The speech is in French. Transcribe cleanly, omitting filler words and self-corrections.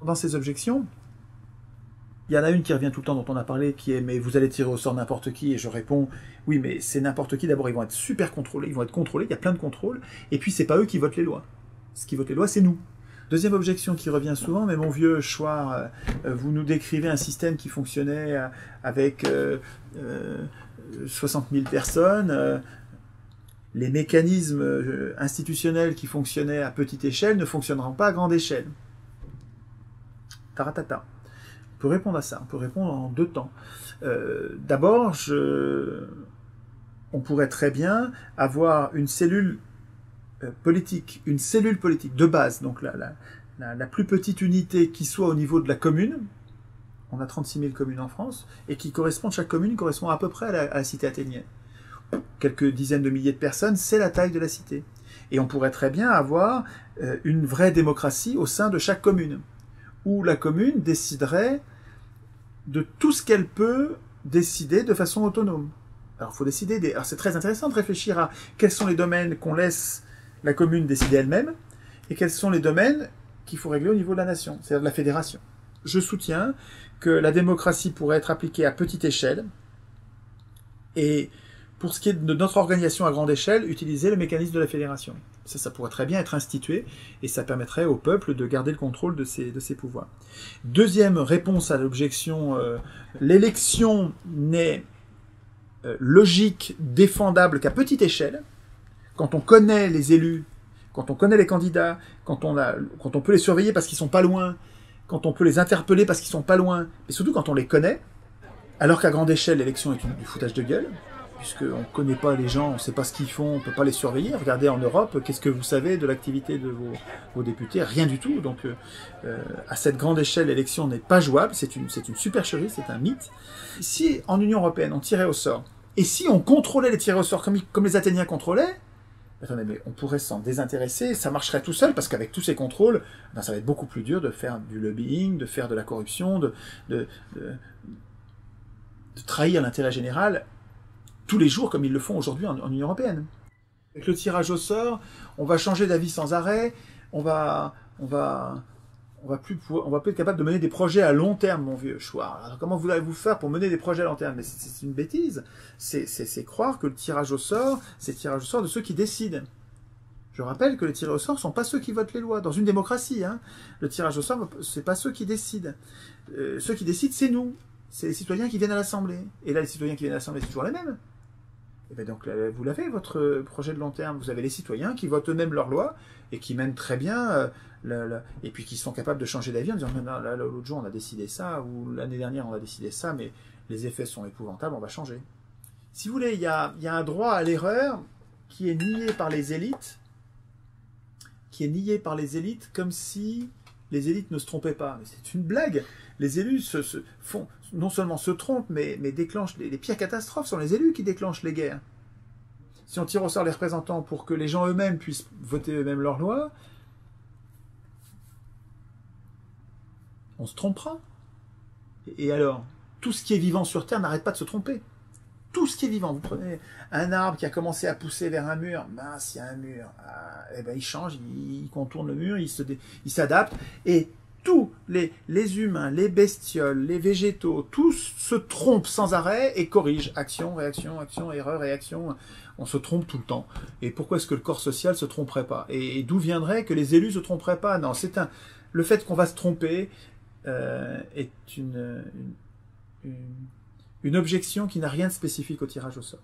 Dans ces objections, il y en a une qui revient tout le temps, dont on a parlé, qui est « mais vous allez tirer au sort n'importe qui », et je réponds « oui, mais c'est n'importe qui, d'abord ils vont être super contrôlés, ils vont être contrôlés, il y a plein de contrôles, et puis c'est pas eux qui votent les lois. Ce qui vote les lois, c'est nous. » Deuxième objection qui revient souvent, « mais mon vieux Chouard, vous nous décrivez un système qui fonctionnait avec 60 000 personnes, les mécanismes institutionnels qui fonctionnaient à petite échelle ne fonctionneront pas à grande échelle. » Taratata. On peut répondre à ça, on peut répondre en deux temps. D'abord, on pourrait très bien avoir une cellule politique de base, donc la plus petite unité qui soit au niveau de la commune. On a 36 000 communes en France, et chaque commune correspond à peu près à la cité athénienne. Quelques dizaines de milliers de personnes, c'est la taille de la cité. Et on pourrait très bien avoir une vraie démocratie au sein de chaque commune, où la commune déciderait de tout ce qu'elle peut décider de façon autonome. Alors, il faut décider Alors, c'est très intéressant de réfléchir à quels sont les domaines qu'on laisse la commune décider elle-même, et quels sont les domaines qu'il faut régler au niveau de la nation, c'est-à-dire de la fédération. Je soutiens que la démocratie pourrait être appliquée à petite échelle, et pour ce qui est de notre organisation à grande échelle, utiliser le mécanisme de la fédération. Ça pourrait très bien être institué, et ça permettrait au peuple de garder le contrôle de ses pouvoirs. Deuxième réponse à l'objection, l'élection n'est logique, défendable qu'à petite échelle. Quand on connaît les élus, quand on connaît les candidats, quand on peut les surveiller parce qu'ils sont pas loin, quand on peut les interpeller parce qu'ils sont pas loin, et surtout quand on les connaît, alors qu'à grande échelle, l'élection est du foutage de gueule, puisqu'on ne connaît pas les gens, on ne sait pas ce qu'ils font, on ne peut pas les surveiller. Regardez en Europe, qu'est-ce que vous savez de l'activité de vos députés? Rien du tout. Donc, à cette grande échelle, l'élection n'est pas jouable, c'est une supercherie, c'est un mythe. Si, en Union européenne, on tirait au sort, et si on contrôlait les tirés au sort comme les Athéniens contrôlaient, attendez, mais on pourrait s'en désintéresser, ça marcherait tout seul, parce qu'avec tous ces contrôles, ben, ça va être beaucoup plus dur de faire du lobbying, de faire de la corruption, de trahir l'intérêt général tous les jours, comme ils le font aujourd'hui en Union européenne. Avec le tirage au sort, on va changer d'avis sans arrêt, on va plus être capable de mener des projets à long terme, mon vieux Chouard. Alors comment vous allez-vous faire pour mener des projets à long terme? Mais c'est une bêtise. C'est croire que le tirage au sort, c'est le tirage au sort de ceux qui décident. Je rappelle que les tirés au sort ne sont pas ceux qui votent les lois. Dans une démocratie, hein, le tirage au sort, c'est pas ceux qui décident. Ceux qui décident, c'est nous. C'est les citoyens qui viennent à l'Assemblée. Et là, les citoyens qui viennent à l'Assemblée, c'est toujours les mêmes. Et bien donc, vous l'avez, votre projet de long terme. Vous avez les citoyens qui votent eux-mêmes leurs lois et qui mènent très bien, et puis qui sont capables de changer d'avis en disant « là, l'autre jour, on a décidé ça, ou l'année dernière, on a décidé ça, mais les effets sont épouvantables, on va changer. » Si vous voulez, il y a un droit à l'erreur qui est nié par les élites, comme si les élites ne se trompaient pas. Mais c'est une blague. Les élus non seulement se trompent, mais déclenchent les pires catastrophes. Ce sont les élus qui déclenchent les guerres. Si on tire au sort les représentants pour que les gens eux-mêmes puissent voter eux-mêmes leurs lois, on se trompera. Et alors, tout ce qui est vivant sur Terre n'arrête pas de se tromper. Tout ce qui est vivant. Vous prenez un arbre qui a commencé à pousser vers un mur, mince, il y a un mur, eh ben, il change, il contourne le mur, il s'adapte, et tous les humains, les bestioles, les végétaux, tous se trompent sans arrêt et corrigent. Action, réaction, action, erreur, réaction. On se trompe tout le temps. Et pourquoi est-ce que le corps social se tromperait pas? Et d'où viendrait que les élus se tromperaient pas? Non, le fait qu'on va se tromper est une objection qui n'a rien de spécifique au tirage au sort.